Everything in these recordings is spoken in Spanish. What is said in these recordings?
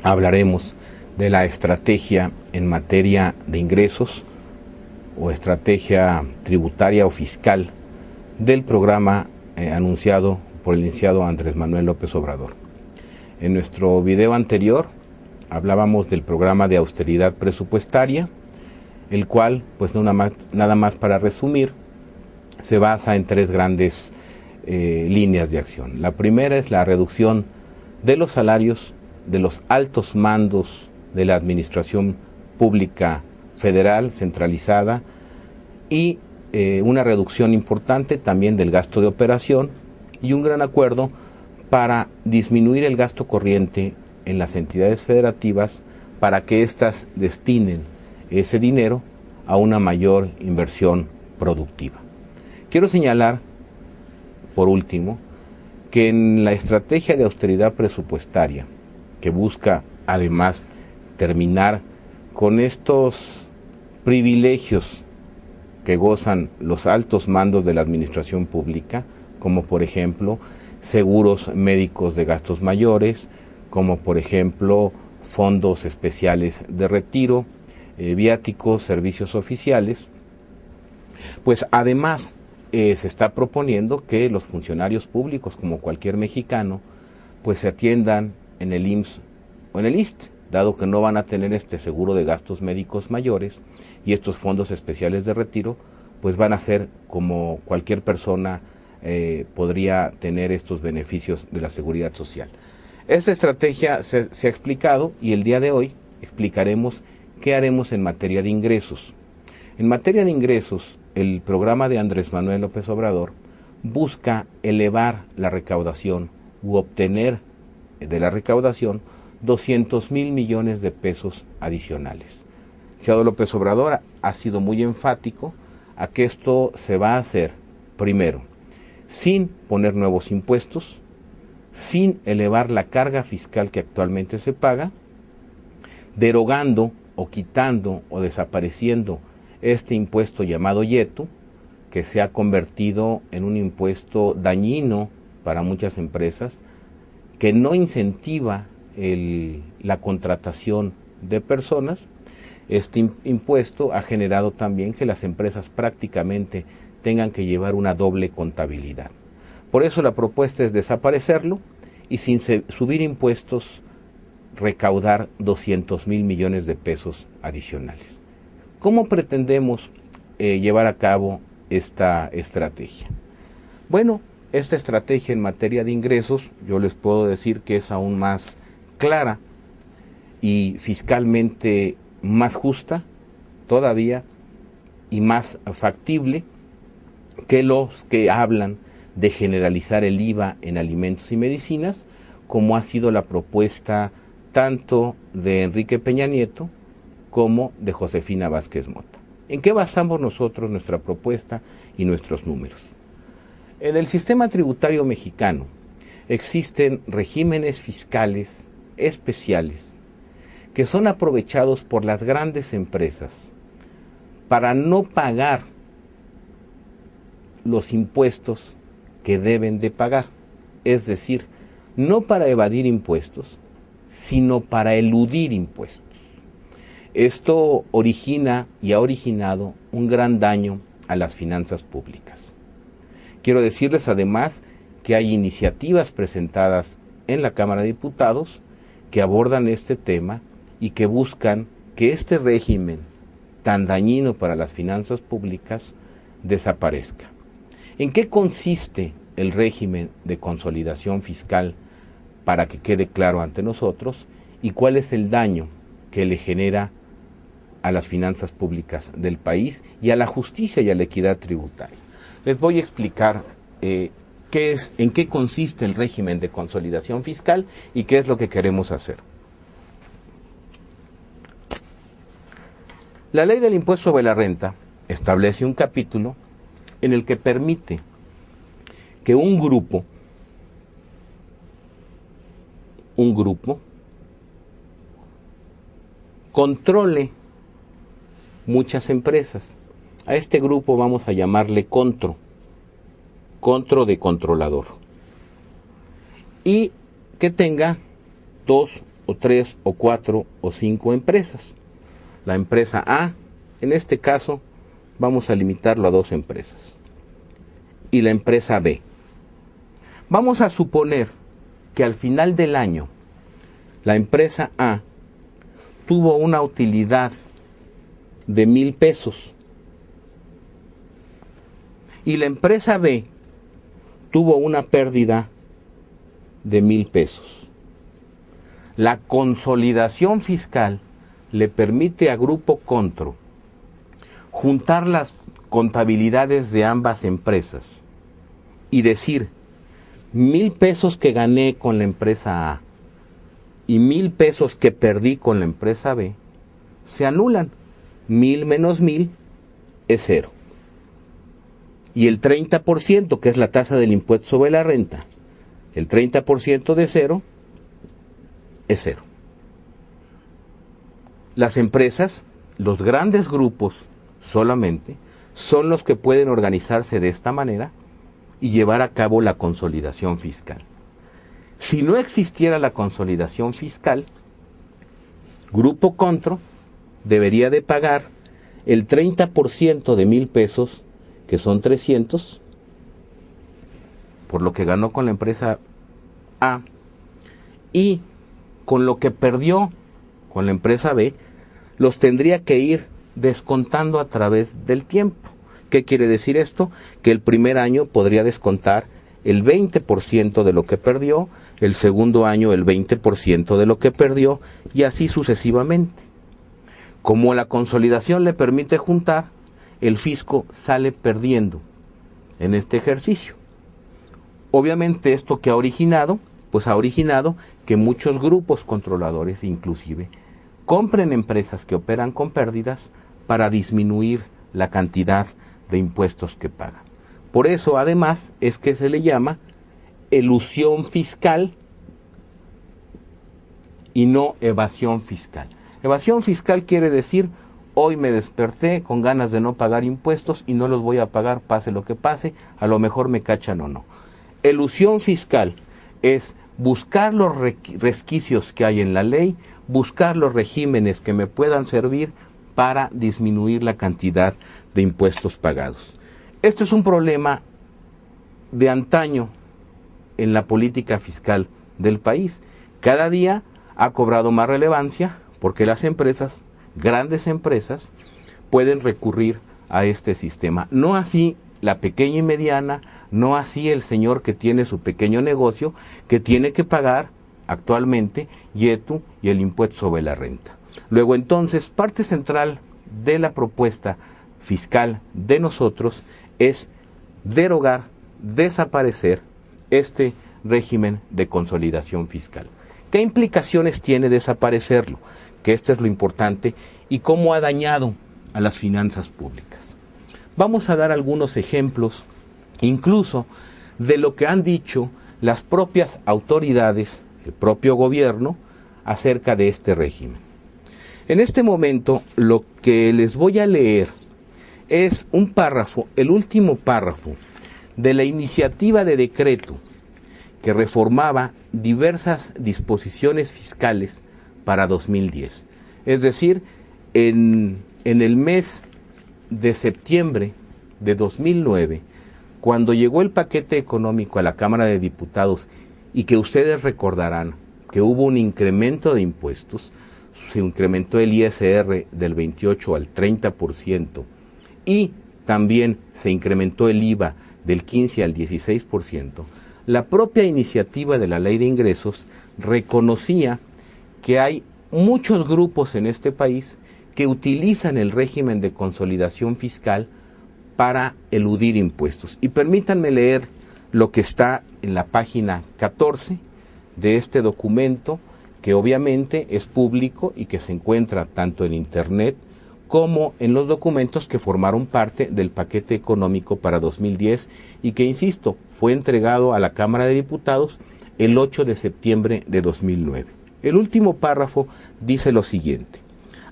hablaremos de la estrategia en materia de ingresos o estrategia tributaria o fiscal del programa anunciado por el licenciado Andrés Manuel López Obrador. En nuestro video anterior hablábamos del programa de austeridad presupuestaria, el cual, pues nada más para resumir, se basa en tres grandes líneas de acción. La primera es la reducción de los salarios de los altos mandos de la administración pública federal centralizada y una reducción importante también del gasto de operación y un gran acuerdo para disminuir el gasto corriente en las entidades federativas para que éstas destinen ese dinero a una mayor inversión productiva. Quiero señalar, por último, que en la estrategia de austeridad presupuestaria, que busca además terminar con estos privilegios que gozan los altos mandos de la administración pública, como por ejemplo seguros médicos de gastos mayores, como por ejemplo fondos especiales de retiro, viáticos, servicios oficiales, pues además se está proponiendo que los funcionarios públicos, como cualquier mexicano, pues se atiendan en el IMSS o en el ISSSTE, dado que no van a tener este seguro de gastos médicos mayores y estos fondos especiales de retiro, pues van a ser como cualquier persona podría tener estos beneficios de la seguridad social. Esta estrategia se ha explicado y el día de hoy explicaremos qué haremos en materia de ingresos. En materia de ingresos, el programa de Andrés Manuel López Obrador busca elevar la recaudación u obtener de la recaudación 200,000 millones de pesos adicionales. El licenciado López Obrador ha sido muy enfático a que esto se va a hacer, primero, sin poner nuevos impuestos, sin elevar la carga fiscal que actualmente se paga, derogando o quitando o desapareciendo este impuesto llamado YETU, que se ha convertido en un impuesto dañino para muchas empresas, que no incentiva la contratación de personas. Este impuesto ha generado también que las empresas prácticamente tengan que llevar una doble contabilidad. Por eso la propuesta es desaparecerlo y sin subir impuestos recaudar 200,000 millones de pesos adicionales. ¿Cómo pretendemos llevar a cabo esta estrategia? Bueno, esta estrategia en materia de ingresos, yo les puedo decir que es aún más clara y fiscalmente más justa todavía y más factible que los que hablan de generalizar el IVA en alimentos y medicinas, como ha sido la propuesta tanto de Enrique Peña Nieto como de Josefina Vázquez Mota. ¿En qué basamos nosotros nuestra propuesta y nuestros números? En el sistema tributario mexicano existen regímenes fiscales especiales que son aprovechados por las grandes empresas para no pagar los impuestos que deben de pagar, es decir, no para evadir impuestos, sino para eludir impuestos. Esto origina y ha originado un gran daño a las finanzas públicas. Quiero decirles además que hay iniciativas presentadas en la Cámara de Diputados que abordan este tema y que buscan que este régimen tan dañino para las finanzas públicas desaparezca. ¿En qué consiste el régimen de consolidación fiscal para que quede claro ante nosotros y cuál es el daño que le genera a las finanzas públicas del país y a la justicia y a la equidad tributaria? Les voy a explicar en qué consiste el régimen de consolidación fiscal y qué es lo que queremos hacer. La ley del impuesto sobre la renta establece un capítulo en el que permite que un grupo controle muchas empresas. A este grupo vamos a llamarle contro de controlador. Y que tenga 2 o 3 o 4 o 5 empresas. La empresa A, en este caso, vamos a limitarlo a 2 empresas. Y la empresa B. Vamos a suponer que al final del año la empresa A tuvo una utilidad de 1,000 pesos y la empresa B tuvo una pérdida de 1,000 pesos. La consolidación fiscal le permite a Grupo Contro juntar las contabilidades de ambas empresas y decir: 1,000 pesos que gané con la empresa A y 1,000 pesos que perdí con la empresa B se anulan. 1,000 menos 1,000 es 0. Y el 30%, que es la tasa del impuesto sobre la renta, el 30% de 0 es 0. Las empresas, los grandes grupos solamente, son los que pueden organizarse de esta manera y llevar a cabo la consolidación fiscal. Si no existiera la consolidación fiscal, Grupo Contro debería de pagar el 30% de 1,000 pesos, que son 300, por lo que ganó con la empresa A, y con lo que perdió con la empresa B, los tendría que ir descontando a través del tiempo. ¿Qué quiere decir esto? Que el primer año podría descontar el 20% de lo que perdió, el segundo año el 20% de lo que perdió, y así sucesivamente. Como la consolidación le permite juntar, el fisco sale perdiendo en este ejercicio. Obviamente esto que ha originado, pues ha originado que muchos grupos controladores inclusive compren empresas que operan con pérdidas para disminuir la cantidad de impuestos que pagan. Por eso, además, es que se le llama elusión fiscal y no evasión fiscal. Evasión fiscal quiere decir: hoy me desperté con ganas de no pagar impuestos y no los voy a pagar, pase lo que pase, a lo mejor me cachan o no. Elusión fiscal es buscar los resquicios que hay en la ley, buscar los regímenes que me puedan servir para disminuir la cantidad de impuestos pagados. Este es un problema de antaño en la política fiscal del país. Cada día ha cobrado más relevancia porque las empresas, grandes empresas, pueden recurrir a este sistema. No así la pequeña y mediana, no así el señor que tiene su pequeño negocio, que tiene que pagar actualmente IETU y el impuesto sobre la renta. Luego entonces, parte central de la propuesta fiscal de nosotros es derogar, desaparecer este régimen de consolidación fiscal. ¿Qué implicaciones tiene desaparecerlo? Que esto es lo importante, y cómo ha dañado a las finanzas públicas. Vamos a dar algunos ejemplos, incluso de lo que han dicho las propias autoridades, el propio gobierno, acerca de este régimen. En este momento, lo que les voy a leer es un párrafo, el último párrafo de la iniciativa de decreto que reformaba diversas disposiciones fiscales para 2010. Es decir, en el mes de septiembre de 2009, cuando llegó el paquete económico a la Cámara de Diputados, y que ustedes recordarán que hubo un incremento de impuestos, se incrementó el ISR del 28 al 30%, y también se incrementó el IVA del 15 al 16%, la propia iniciativa de la Ley de Ingresos reconocía que hay muchos grupos en este país que utilizan el régimen de consolidación fiscal para eludir impuestos. Y permítanme leer lo que está en la página 14 de este documento, que obviamente es público y que se encuentra tanto en Internet como en los documentos que formaron parte del paquete económico para 2010 y que, insisto, fue entregado a la Cámara de Diputados el 8 de septiembre de 2009. El último párrafo dice lo siguiente: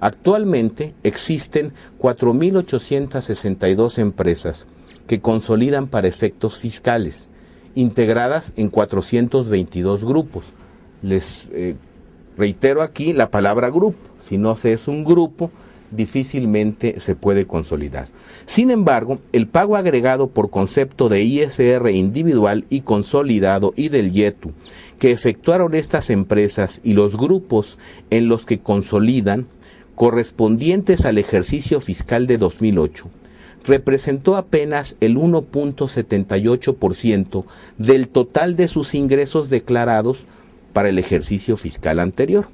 actualmente existen 4.862 empresas que consolidan para efectos fiscales, integradas en 422 grupos. Les Reitero aquí la palabra grupo. Si no se es un grupo, difícilmente se puede consolidar. Sin embargo, el pago agregado por concepto de ISR individual y consolidado y del IETU que efectuaron estas empresas y los grupos en los que consolidan, correspondientes al ejercicio fiscal de 2008, representó apenas el 1.78% del total de sus ingresos declarados para el ejercicio fiscal anterior.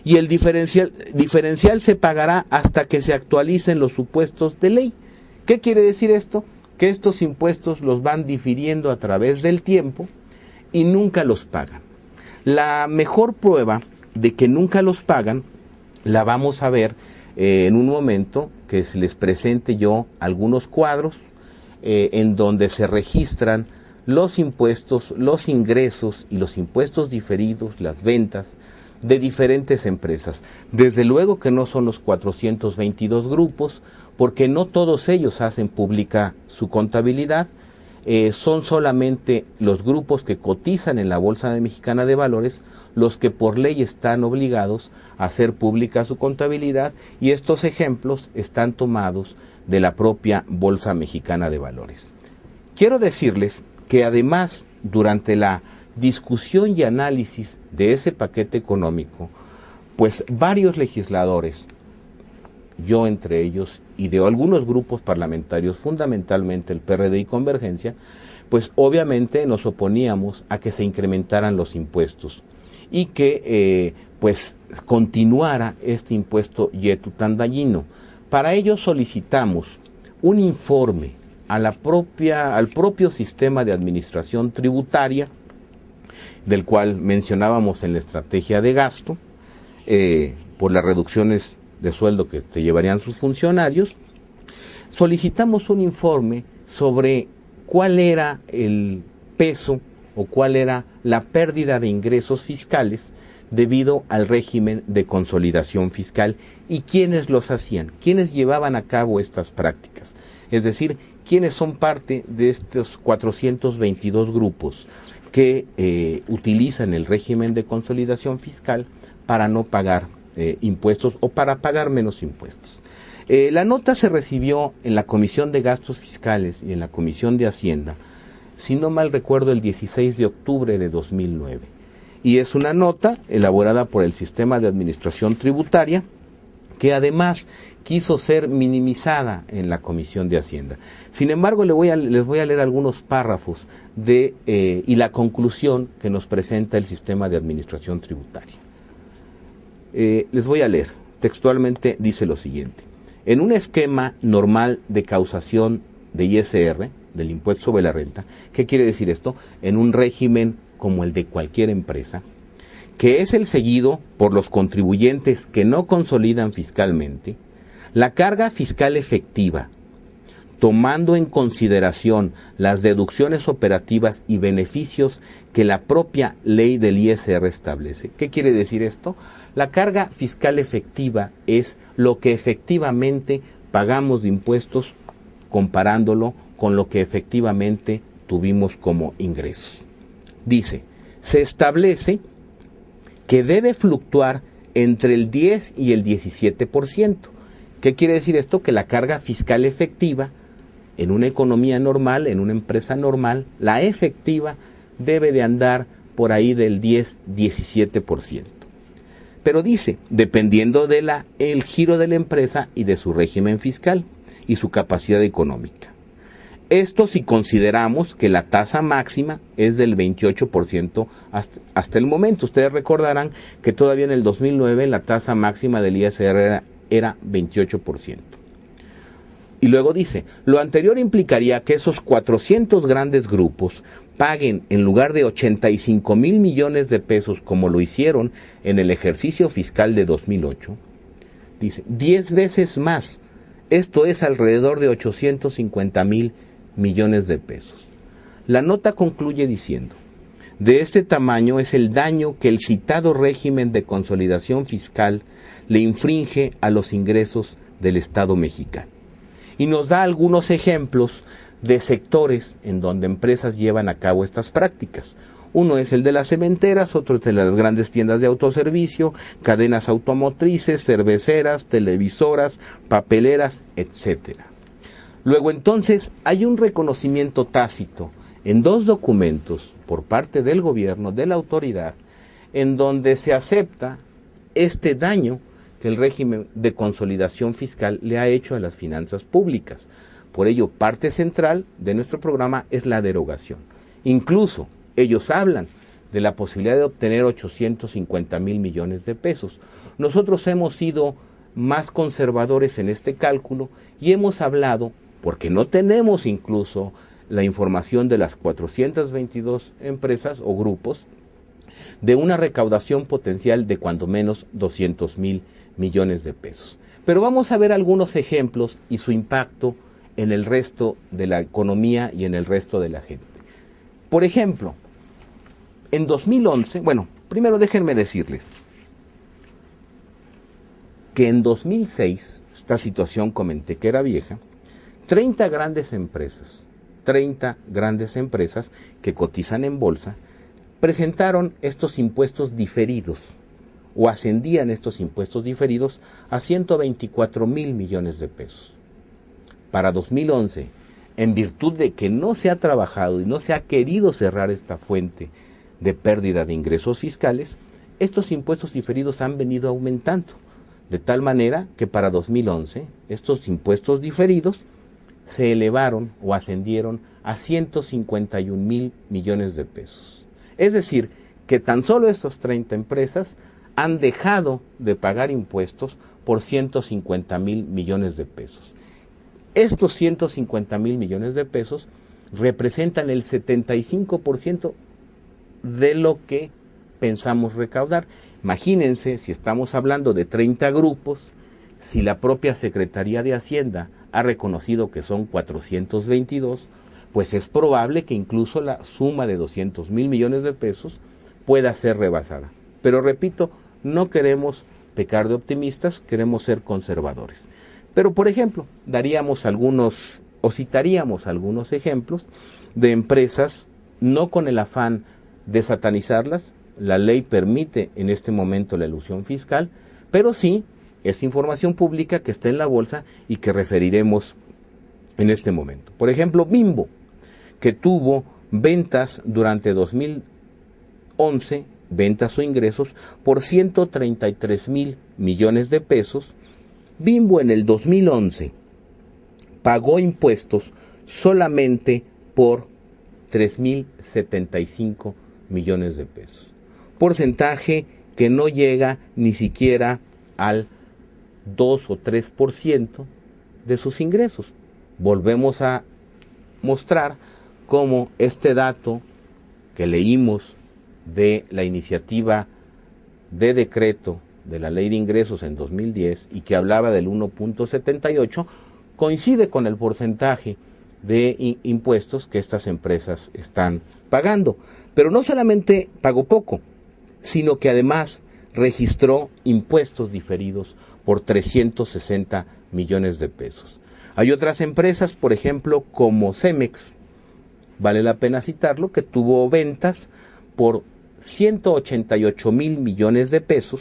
Y el diferencial se pagará hasta que se actualicen los supuestos de ley. ¿Qué quiere decir esto? Que estos impuestos los van difiriendo a través del tiempo y nunca los pagan. La mejor prueba de que nunca los pagan la vamos a ver en un momento que se les presente yo algunos cuadros en donde se registran los impuestos, los ingresos y los impuestos diferidos, las ventas de diferentes empresas. Desde luego que no son los 422 grupos, porque no todos ellos hacen pública su contabilidad, son solamente los grupos que cotizan en la Bolsa Mexicana de Valores los que por ley están obligados a hacer pública su contabilidad, y estos ejemplos están tomados de la propia Bolsa Mexicana de Valores. Quiero decirles que además, durante la discusión y análisis de ese paquete económico, pues varios legisladores, yo entre ellos, y de algunos grupos parlamentarios, fundamentalmente el PRD y Convergencia, pues obviamente nos oponíamos a que se incrementaran los impuestos y que pues continuara este impuesto YETU tan dañino. Para ello solicitamos un informe al propio sistema de administración tributaria, del cual mencionábamos en la estrategia de gasto, por las reducciones de sueldo que te llevarían sus funcionarios. Solicitamos un informe sobre cuál era el peso o cuál era la pérdida de ingresos fiscales debido al régimen de consolidación fiscal y quiénes los hacían, quiénes llevaban a cabo estas prácticas, es decir, quiénes son parte de estos 422 grupos que utilizan el régimen de consolidación fiscal para no pagar impuestos o para pagar menos impuestos. La nota se recibió en la Comisión de Gastos Fiscales y en la Comisión de Hacienda, si no mal recuerdo, el 16 de octubre de 2009. Y es una nota elaborada por el Sistema de Administración Tributaria, que además quiso ser minimizada en la Comisión de Hacienda. Sin embargo, les voy a leer algunos párrafos y la conclusión que nos presenta el Sistema de Administración Tributaria. Les voy a leer. Textualmente dice lo siguiente: en un esquema normal de causación de ISR, del impuesto sobre la renta, ¿qué quiere decir esto? En un régimen como el de cualquier empresa, que es el seguido por los contribuyentes que no consolidan fiscalmente, la carga fiscal efectiva, tomando en consideración las deducciones operativas y beneficios que la propia ley del ISR establece. ¿Qué quiere decir esto? La carga fiscal efectiva es lo que efectivamente pagamos de impuestos comparándolo con lo que efectivamente tuvimos como ingresos. Dice, se establece que debe fluctuar entre el 10 y el 17%. ¿Qué quiere decir esto? Que la carga fiscal efectiva en una economía normal, en una empresa normal, la efectiva debe de andar por ahí del 10-17%. Pero dice, dependiendo de el giro de la empresa y de su régimen fiscal y su capacidad económica. Esto si consideramos que la tasa máxima es del 28% hasta el momento. Ustedes recordarán que todavía en el 2009 la tasa máxima del ISR era 28%. Y luego dice, lo anterior implicaría que esos 400 grandes grupos paguen, en lugar de 85,000 millones de pesos como lo hicieron en el ejercicio fiscal de 2008, dice, 10 veces más. Esto es alrededor de 850,000 millones de pesos. La nota concluye diciendo, de este tamaño es el daño que el citado régimen de consolidación fiscal le infringe a los ingresos del Estado mexicano. Y nos da algunos ejemplos de sectores en donde empresas llevan a cabo estas prácticas. Uno es el de las cementeras, otro es el de las grandes tiendas de autoservicio, cadenas automotrices, cerveceras, televisoras, papeleras, etcétera. Luego entonces hay un reconocimiento tácito en dos documentos por parte del gobierno, de la autoridad, en donde se acepta este daño que el régimen de consolidación fiscal le ha hecho a las finanzas públicas. Por ello, parte central de nuestro programa es la derogación. Incluso ellos hablan de la posibilidad de obtener 850,000 millones de pesos. Nosotros hemos sido más conservadores en este cálculo y hemos hablado, porque no tenemos incluso la información de las 422 empresas o grupos, de una recaudación potencial de cuando menos 200,000 millones de pesos. Pero vamos a ver algunos ejemplos y su impacto en el resto de la economía y en el resto de la gente. Por ejemplo, en 2011, bueno, primero déjenme decirles que en 2006, esta situación comenté que era vieja, 30 grandes empresas que cotizan en bolsa, presentaron estos impuestos diferidos o ascendían estos impuestos diferidos a 124,000 millones de pesos. Para 2011, en virtud de que no se ha trabajado y no se ha querido cerrar esta fuente de pérdida de ingresos fiscales, estos impuestos diferidos han venido aumentando, de tal manera que para 2011 estos impuestos diferidos se elevaron o ascendieron a 151,000 millones de pesos. Es decir, que tan solo estas 30 empresas han dejado de pagar impuestos por 150,000 millones de pesos. Estos 150,000 millones de pesos representan el 75% de lo que pensamos recaudar. Imagínense, si estamos hablando de 30 grupos, si la propia Secretaría de Hacienda ha reconocido que son 422, pues es probable que incluso la suma de 200,000 millones de pesos pueda ser rebasada. Pero repito, no queremos pecar de optimistas, queremos ser conservadores. Pero, por ejemplo, citaríamos algunos ejemplos de empresas, no con el afán de satanizarlas. La ley permite en este momento la elusión fiscal, pero sí es información pública que está en la bolsa y que referiremos en este momento. Por ejemplo, Bimbo, que tuvo ventas durante 2011, ventas o ingresos por 133,000 millones de pesos. Bimbo en el 2011 pagó impuestos solamente por 3,075 millones de pesos. Porcentaje que no llega ni siquiera al 2 o 3% de sus ingresos. Volvemos a mostrar cómo este dato que leímos de la iniciativa de decreto de la Ley de Ingresos en 2010 y que hablaba del 1.78 coincide con el porcentaje de impuestos que estas empresas están pagando. Pero no solamente pagó poco, sino que además registró impuestos diferidos por 360 millones de pesos. Hay otras empresas, por ejemplo, como Cemex, vale la pena citarlo, que tuvo ventas por 188,000 millones de pesos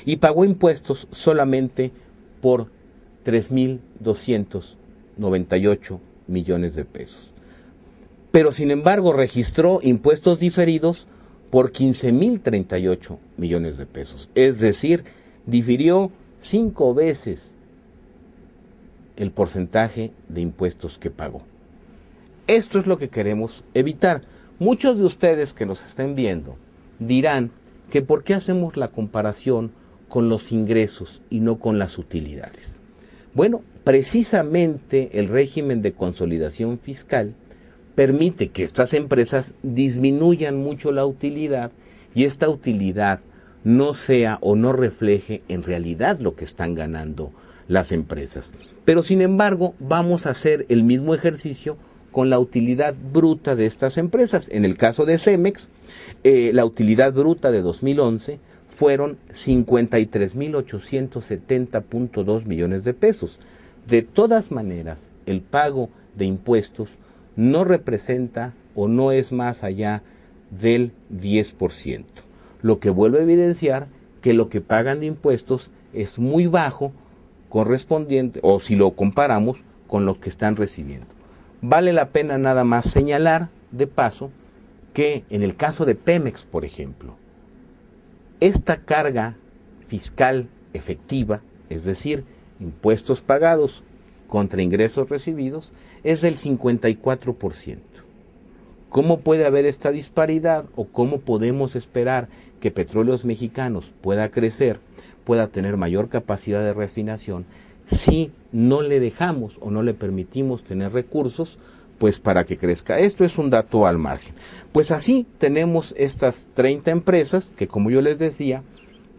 y pagó impuestos solamente por 3,298 millones de pesos. Pero sin embargo registró impuestos diferidos por 15,038 millones de pesos. Es decir, difirió 5 veces el porcentaje de impuestos que pagó. Esto es lo que queremos evitar. Muchos de ustedes que nos estén viendo dirán que ¿por qué hacemos la comparación con los ingresos y no con las utilidades? Bueno, precisamente el régimen de consolidación fiscal permite que estas empresas disminuyan mucho la utilidad y esta utilidad no sea o no refleje en realidad lo que están ganando las empresas. Pero sin embargo, vamos a hacer el mismo ejercicio con la utilidad bruta de estas empresas. En el caso de Cemex, la utilidad bruta de 2011 fueron 53,870.2 millones de pesos. De todas maneras, el pago de impuestos no representa o no es más allá del 10%, lo que vuelve a evidenciar que lo que pagan de impuestos es muy bajo correspondiente, o si lo comparamos con lo que están recibiendo. Vale la pena nada más señalar, de paso, que en el caso de Pemex, por ejemplo, esta carga fiscal efectiva, es decir, impuestos pagados contra ingresos recibidos, es del 54%. ¿Cómo puede haber esta disparidad o cómo podemos esperar que Petróleos Mexicanos pueda crecer, pueda tener mayor capacidad de refinación, si no le dejamos o no le permitimos tener recursos pues para que crezca? Esto es un dato al margen. Pues así tenemos estas 30 empresas que, como yo les decía,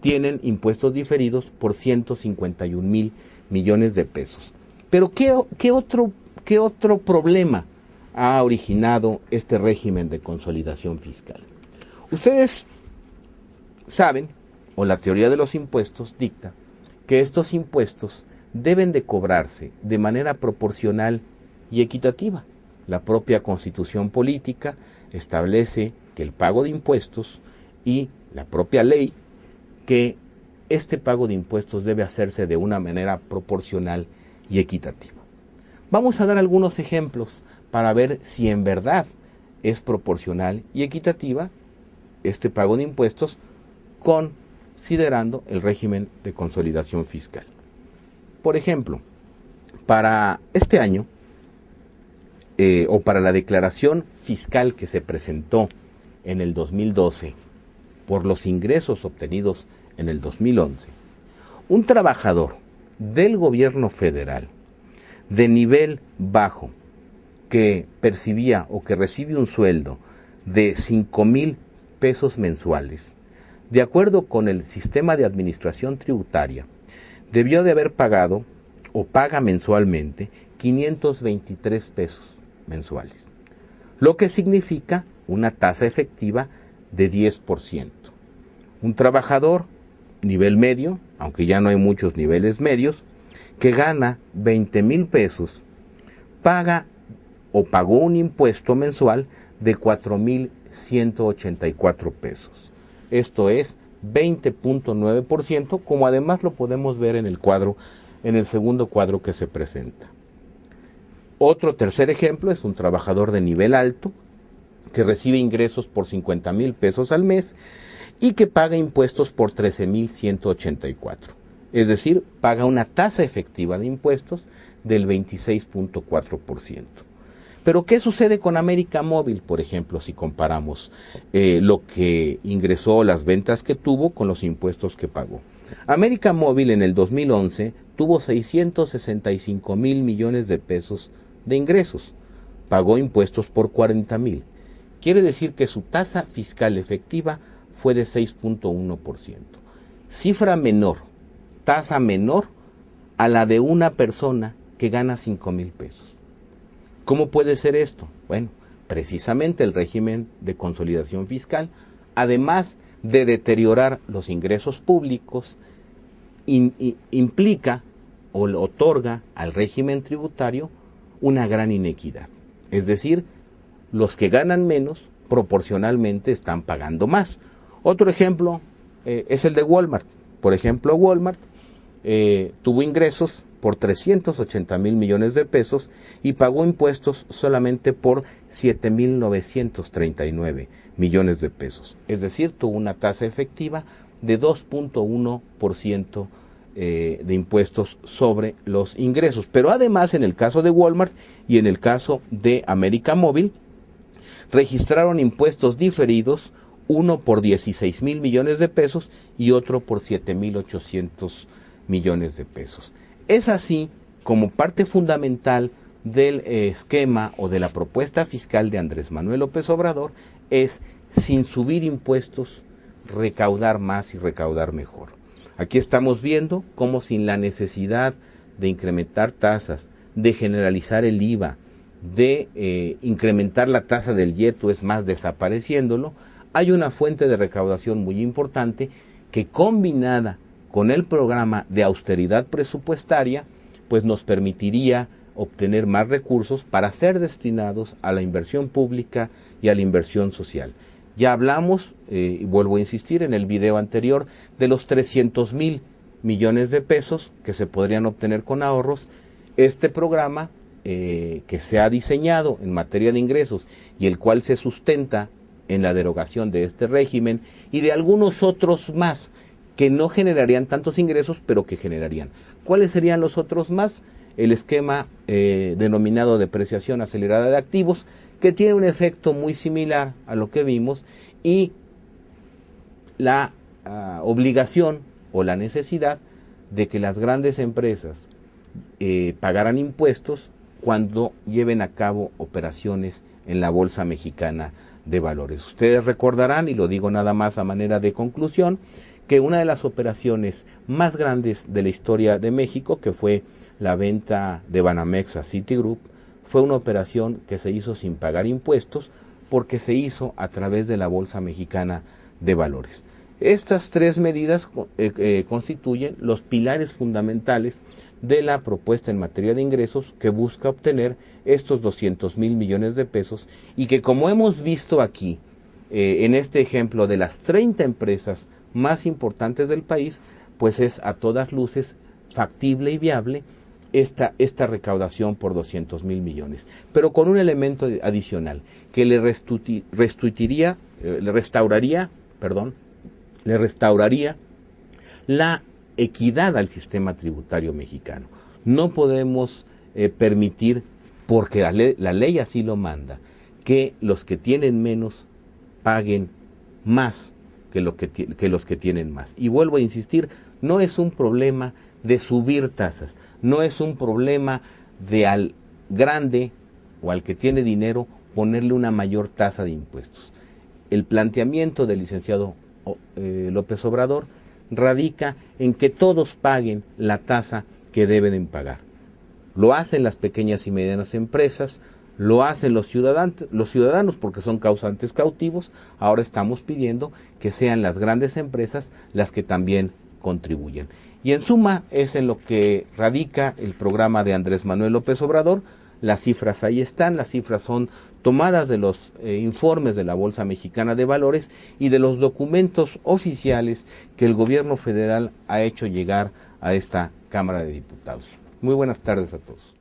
tienen impuestos diferidos por 151,000 millones de pesos. Pero ¿qué otro problema ha originado este régimen de consolidación fiscal? Ustedes saben, o la teoría de los impuestos dicta, que estos impuestos deben de cobrarse de manera proporcional y equitativa. La propia Constitución política establece que el pago de impuestos y la propia ley que este pago de impuestos debe hacerse de una manera proporcional y equitativa. Vamos a dar algunos ejemplos para ver si en verdad es proporcional y equitativa este pago de impuestos considerando el régimen de consolidación fiscal. Por ejemplo, para este año, o para la declaración fiscal que se presentó en el 2012 por los ingresos obtenidos en el 2011, un trabajador del gobierno federal de nivel bajo que percibía o que recibe un sueldo de 5,000 pesos mensuales, de acuerdo con el sistema de administración tributaria, debió de haber pagado o paga mensualmente 523 pesos mensuales, lo que significa una tasa efectiva de 10%. Un trabajador nivel medio, aunque ya no hay muchos niveles medios, que gana 20,000 pesos, paga o pagó un impuesto mensual de 4,184 pesos. Esto es 20.9%, como además lo podemos ver en el cuadro, en el segundo cuadro que se presenta. Otro tercer ejemplo es un trabajador de nivel alto que recibe ingresos por 50,000 pesos al mes y que paga impuestos por 13,184. Es decir, paga una tasa efectiva de impuestos del 26.4%. Pero ¿qué sucede con América Móvil, por ejemplo, si comparamos lo que ingresó, las ventas que tuvo con los impuestos que pagó? América Móvil en el 2011 tuvo 665,000 millones de pesos de ingresos, pagó impuestos por 40,000. Quiere decir que su tasa fiscal efectiva fue de 6.1%. Cifra menor, tasa menor a la de una persona que gana 5,000 pesos. ¿Cómo puede ser esto? Bueno, precisamente el régimen de consolidación fiscal, además de deteriorar los ingresos públicos, implica o le otorga al régimen tributario una gran inequidad. Es decir, los que ganan menos proporcionalmente están pagando más. Otro ejemplo es el de Walmart. Por ejemplo, Walmart tuvo ingresos por 380,000 millones de pesos y pagó impuestos solamente por 7,939 millones de pesos. Es decir, tuvo una tasa efectiva de 2.1% de impuestos sobre los ingresos. Pero además, en el caso de Walmart y en el caso de América Móvil, registraron impuestos diferidos, uno por 16,000 millones de pesos y otro por 7,800 millones de pesos. Es así como parte fundamental del esquema o de la propuesta fiscal de Andrés Manuel López Obrador es, sin subir impuestos, recaudar más y recaudar mejor. Aquí estamos viendo cómo, sin la necesidad de incrementar tasas, de generalizar el IVA, de incrementar la tasa del IETU, es más, desapareciéndolo, hay una fuente de recaudación muy importante que, combinada con el programa de austeridad presupuestaria, pues nos permitiría obtener más recursos para ser destinados a la inversión pública y a la inversión social. Ya hablamos, y vuelvo a insistir en el video anterior, de los 300,000 millones de pesos que se podrían obtener con ahorros. Este programa que se ha diseñado en materia de ingresos y el cual se sustenta en la derogación de este régimen y de algunos otros más que no generarían tantos ingresos, pero que generarían. ¿Cuáles serían los otros más? El esquema denominado depreciación acelerada de activos, que tiene un efecto muy similar a lo que vimos, y la obligación o la necesidad de que las grandes empresas pagaran impuestos cuando lleven a cabo operaciones en la Bolsa Mexicana de Valores. Ustedes recordarán, y lo digo nada más a manera de conclusión, que una de las operaciones más grandes de la historia de México, que fue la venta de Banamex a Citigroup, fue una operación que se hizo sin pagar impuestos porque se hizo a través de la Bolsa Mexicana de Valores. Estas tres medidas constituyen los pilares fundamentales de la propuesta en materia de ingresos que busca obtener estos 200,000 millones de pesos y que, como hemos visto aquí, en este ejemplo de las 30 empresas más importantes del país, pues es a todas luces factible y viable esta recaudación por 200,000 millones, pero con un elemento adicional que le restauraría la equidad al sistema tributario mexicano. No podemos permitir, porque la ley así lo manda, que los que tienen menos paguen más que los que tienen más. Y vuelvo a insistir, no es un problema de subir tasas, no es un problema de al grande o al que tiene dinero ponerle una mayor tasa de impuestos. El planteamiento del licenciado López Obrador radica en que todos paguen la tasa que deben pagar. Lo hacen las pequeñas y medianas empresas, lo hacen los ciudadanos porque son causantes cautivos. Ahora estamos pidiendo que sean las grandes empresas las que también contribuyen. Y en suma es en lo que radica el programa de Andrés Manuel López Obrador. Las cifras ahí están, las cifras son tomadas de los informes de la Bolsa Mexicana de Valores y de los documentos oficiales que el gobierno federal ha hecho llegar a esta Cámara de Diputados. Muy buenas tardes a todos.